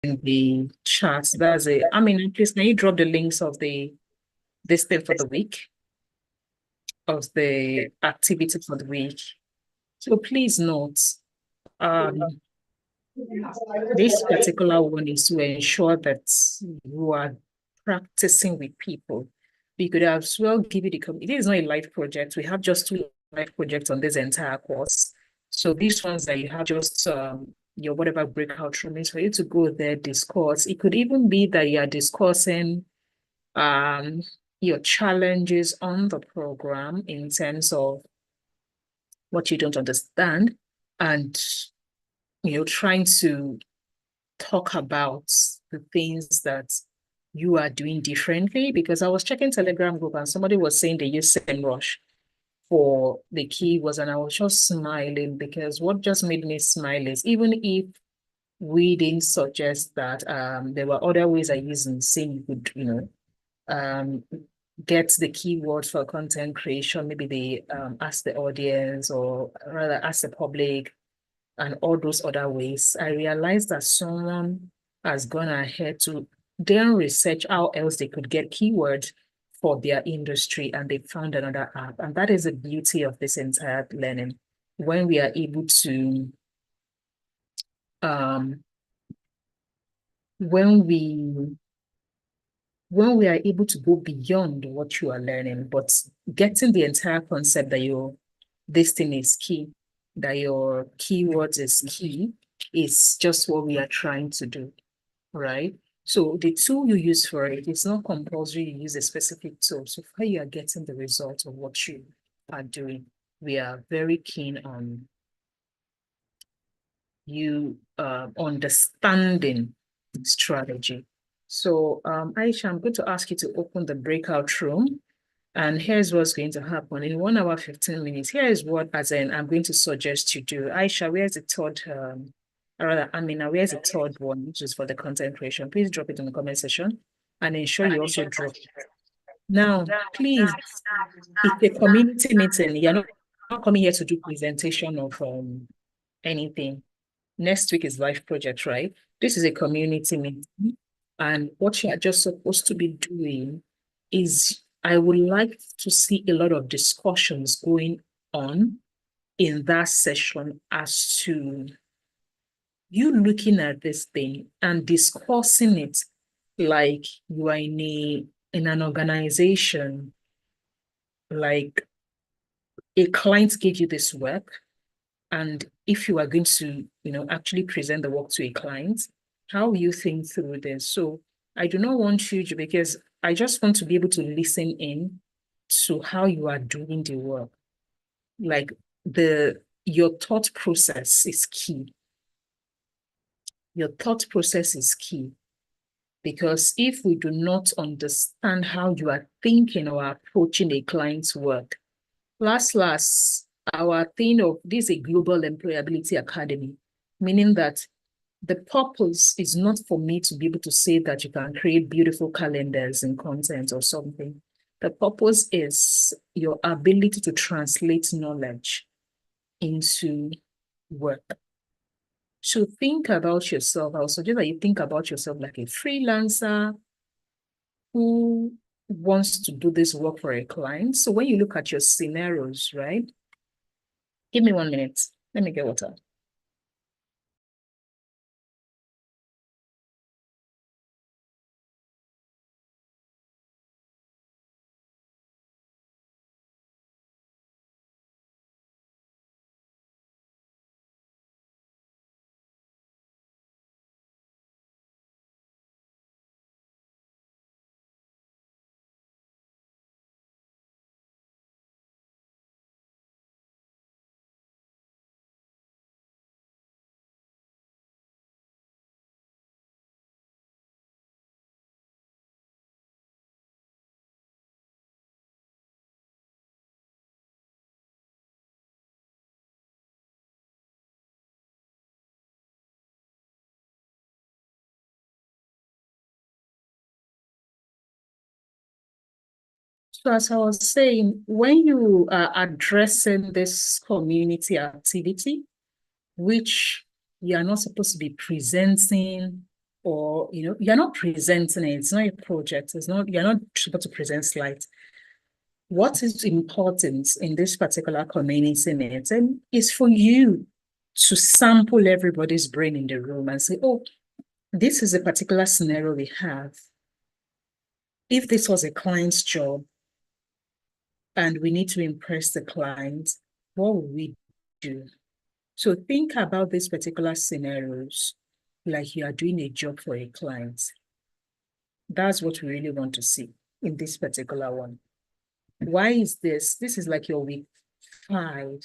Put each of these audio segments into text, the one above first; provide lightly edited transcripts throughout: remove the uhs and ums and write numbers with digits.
in the chat. That's it. I mean, please, can you drop the links of this thing for the week, of the activity for the week? So please note, um, this particular one is to ensure that you are practicing with people. We could as well give you it is not a live project. We have just 2 live projects on this entire course. So these ones that you have just your whatever breakout room is for you to go there, discuss. It could even be that you are discussing um your challenges on the program in terms of what you don't understand, and trying to talk about the things that you are doing differently. Because I was checking Telegram group and somebody was saying they use SEMrush for the keywords, and I was just smiling because what just made me smile is, even if we didn't suggest that, there were other ways I use in saying you could, um, get the keywords for content creation. Maybe they ask the audience, or rather ask the public, and all those other ways. I realized that someone has gone ahead to then research how else they could get keywords for their industry, and they found another app. And that is the beauty of this entire learning. When we are able to, um, when we are able to go beyond what you are learning, but getting the entire concept that this thing is key, that your keywords is key, is just what we are trying to do, right? So the tool you use for it, it's not compulsory you use a specific tool. So far you are getting the result of what you are doing. We are very keen on you understanding strategy. So Aisha, I'm going to ask you to open the breakout room. And here's what's going to happen. In 1 hour, 15 minutes, here is what, as in, I'm going to suggest you do. Aisha, where's the third, or rather, Amina, where's the third one, which is for the content creation? Please drop it in the comment section, and ensure you also drop. Now, please, it's a community meeting. You're not coming here to do presentation of anything. Next week is live project, right? This is a community meeting. And what you are just supposed to be doing is, I would like to see a lot of discussions going on in that session as to you looking at this thing and discussing it like you are in an organization, like a client gave you this work, and if you are going to, actually present the work to a client, how will you think through this? So I do not want you to, because I just want to be able to listen in to how you are doing the work. Like your thought process is key. Your thought process is key. Because if we do not understand how you are thinking or approaching a client's work, last, our thing of this is a global employability academy, meaning that the purpose is not for me to be able to say that you can create beautiful calendars and content or something. The purpose is your ability to translate knowledge into work. So think about yourself. I would suggest that you think about yourself like a freelancer who wants to do this work for a client. So when you look at your scenarios, right? Give me 1 minute. Let me get water. So as I was saying, when you are addressing this community activity, which you are not supposed to be presenting or, you're not presenting it. It's not a project. You're not supposed to present slides. What is important in this particular community meeting is for you to sample everybody's brain in the room and say, oh, this is a particular scenario we have. If this was a client's job and we need to impress the client, what would we do? So think about these particular scenarios like you are doing a job for a client. That's what we really want to see in this particular one. Why is this? This is like your week 5.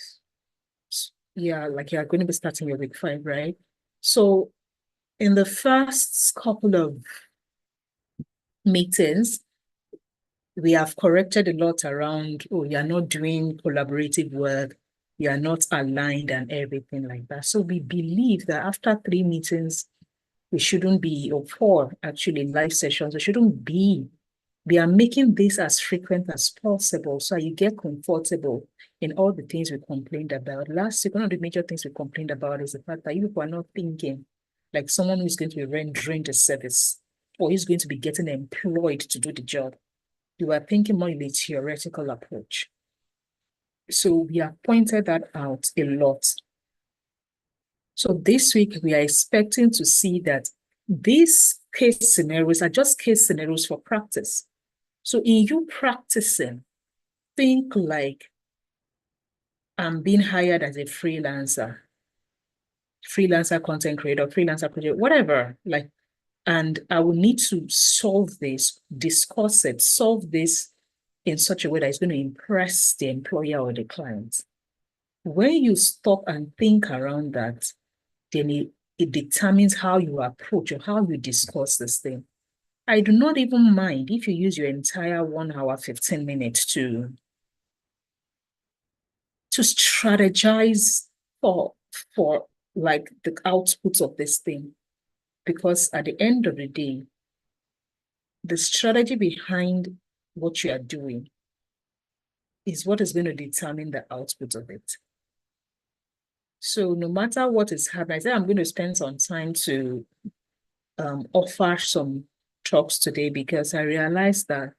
Yeah, like you're going to be starting your week 5, right? So in the first couple of meetings, we have corrected a lot around, oh, you're not doing collaborative work, you're not aligned and everything like that. So we believe that after 3 meetings, we shouldn't be, or 4 actually live sessions, we shouldn't be. We are making this as frequent as possible so you get comfortable in all the things we complained about. Last week, one of the major things we complained about is the fact that you people are not thinking like someone who's going to be rendering the service or is going to be getting employed to do the job. You are thinking more in a theoretical approach. So we have pointed that out a lot. So this week, we are expecting to see that these case scenarios are just case scenarios for practice. So in you practicing, think like I'm being hired as a freelancer content creator, freelancer project, whatever, like, and I will need to solve this, discuss it, solve this in such a way that it's going to impress the employer or the client. When you stop and think around that, then it determines how you approach or how you discuss this thing. I do not even mind if you use your entire 1 hour, 15 minutes to strategize for like the outputs of this thing. Because at the end of the day, the strategy behind what you are doing is what is going to determine the output of it. So no matter what is happening, I said I'm going to spend some time to offer some talks today because I realized that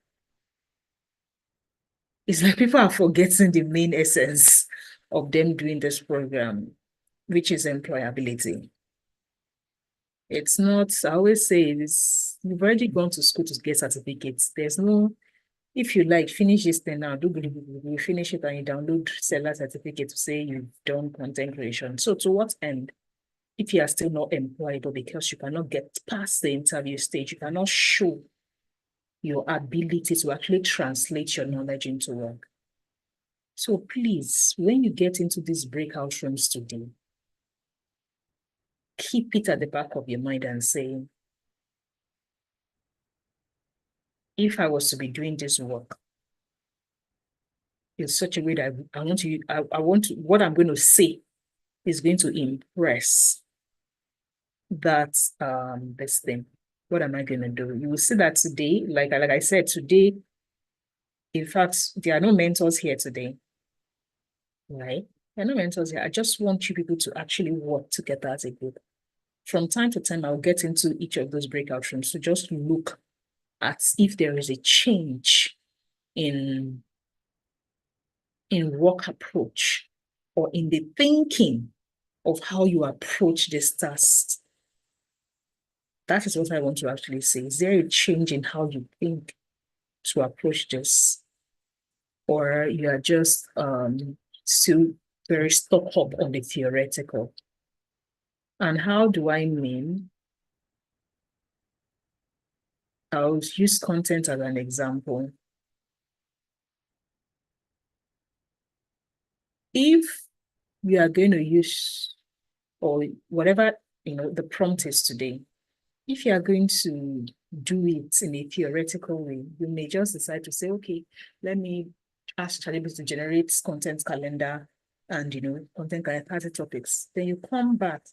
it's like people are forgetting the main essence of them doing this program, which is employability. It's not, I always say this, you've already gone to school to get certificates. There's no, if you like, finish this thing now, you finish it and you download seller certificate to say you've done content creation. So to what end? If you are still not employable because you cannot get past the interview stage, you cannot show your ability to actually translate your knowledge into work. So please, when you get into these breakout rooms today, keep it at the back of your mind and say, if I was to be doing this work in such a way that I want to, what I'm going to say is going to impress that this thing. What am I going to do? You will see that today, like I said, today, in fact, there are no mentors here today, right? There are no mentors here. I just want you people to actually work together as a group. From time to time, I'll get into each of those breakout rooms to just look at if there is a change in work approach or in the thinking of how you approach this task. That is what I want to actually say. Is there a change in how you think to approach this? Or you are just still very stuck up on the theoretical? And how do I mean? I'll use content as an example. If we are going to use, or whatever, the prompt is today, if you are going to do it in a theoretical way, you may just decide to say, okay, let me ask ChatGPT to generate content calendar and, content calendar 30 topics. Then you come back,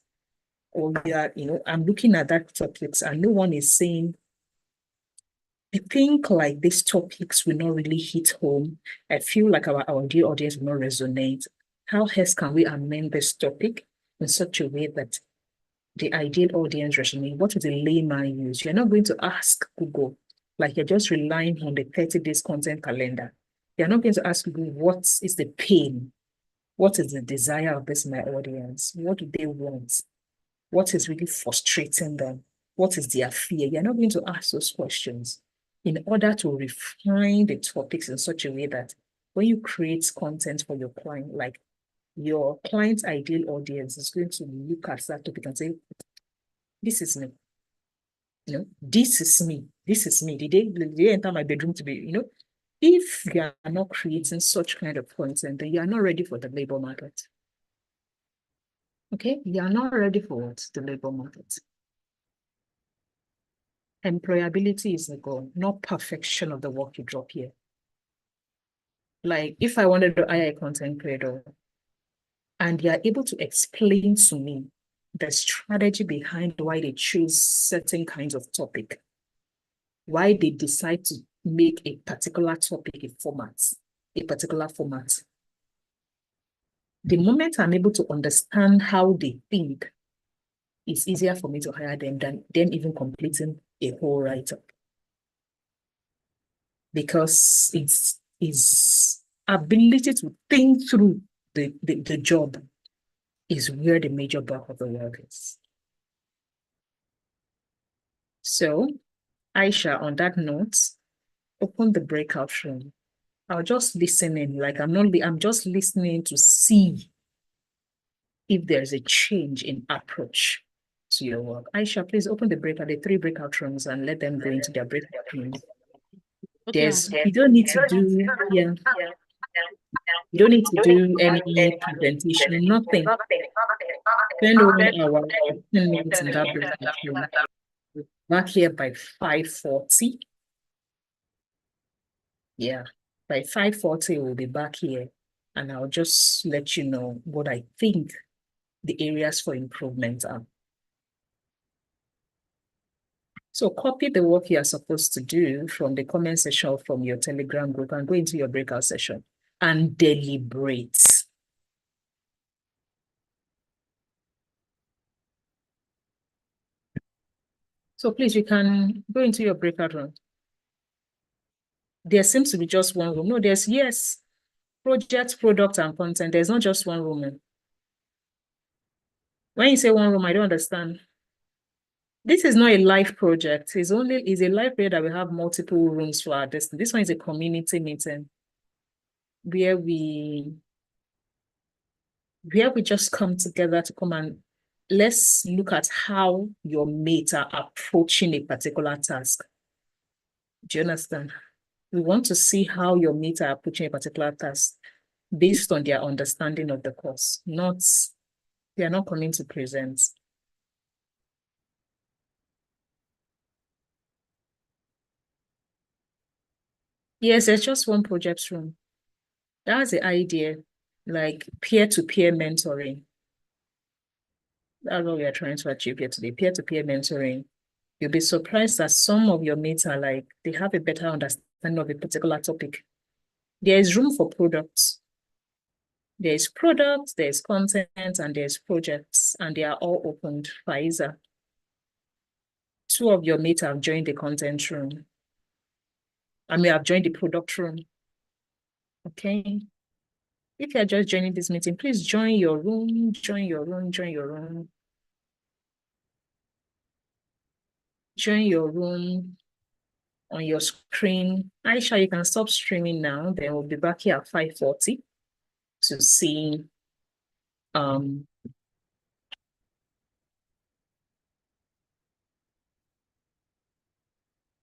or you are, I'm looking at that topics and no one is saying, I think like these topics will not really hit home. I feel like our dear audience will not resonate. How else can we amend this topic in such a way that the ideal audience resume. What is a layman use? You're not going to ask Google, like you're just relying on the 30 days content calendar. You're not going to ask Google, what is the pain? What is the desire of this my audience? What do they want? What is really frustrating them? What is their fear? You're not going to ask those questions in order to refine the topics in such a way that when you create content for your client, like your client's ideal audience is going to look at that topic and say, this is me. You know, this is me. This is me. Did they enter my bedroom to be, you know? If you are not creating such kind of content, then you are not ready for the labor market. Okay, you are not ready for what? The labor market. Employability is the goal, not perfection of the work you drop here. Like if I wanted to hire a content creator and they are able to explain to me the strategy behind why they choose certain kinds of topic, why they decide to make a particular topic a particular format. The moment I'm able to understand how they think, it's easier for me to hire them than even completing a whole write-up. Because it's ability to think through the job is where the major bulk of the work is. So, Aisha, on that note, open the breakout room. I'll just listen in, like I'm just listening to see if there's a change in approach to your work. Aisha, please open the 3 breakout rooms and let them go into their breakout rooms. Okay. You don't need to do, you don't need to do any presentation, nothing. Spend 1 hour, 10 minutes in that breakout room. Back here by 5:40. Yeah, by 5:40, we'll be back here and I'll just let you know what I think the areas for improvement are. So copy the work you are supposed to do from the comment section from your Telegram group and go into your breakout session and deliberate. So please, you can go into your breakout room. There seems to be just one room. No, there's, yes, project, product, and content. There's not just one room. When you say one room, I don't understand. This is not a live project. It's a live project that we have multiple rooms for our destiny. This one is a community meeting where we just come together to come and let's look at how your mates are approaching a particular task. Do you understand? We want to see how your mates are approaching a particular task based on their understanding of the course, they are not coming to present. Yes, there's just one project room. That's the idea, like peer-to-peer mentoring. That's what we are trying to achieve here today, peer-to-peer mentoring. You'll be surprised that some of your mates are like, they have a better understanding of a particular topic. There is room for products. There is products, there's content, and there's projects, and they are all opened for either. 2 of your mates have joined the content room. I mean, I've joined the product room. Okay. If you're just joining this meeting, please join your room, join your room, join your room. Join your room on your screen. Aisha, you can stop streaming now. Then we'll be back here at 5:40 to see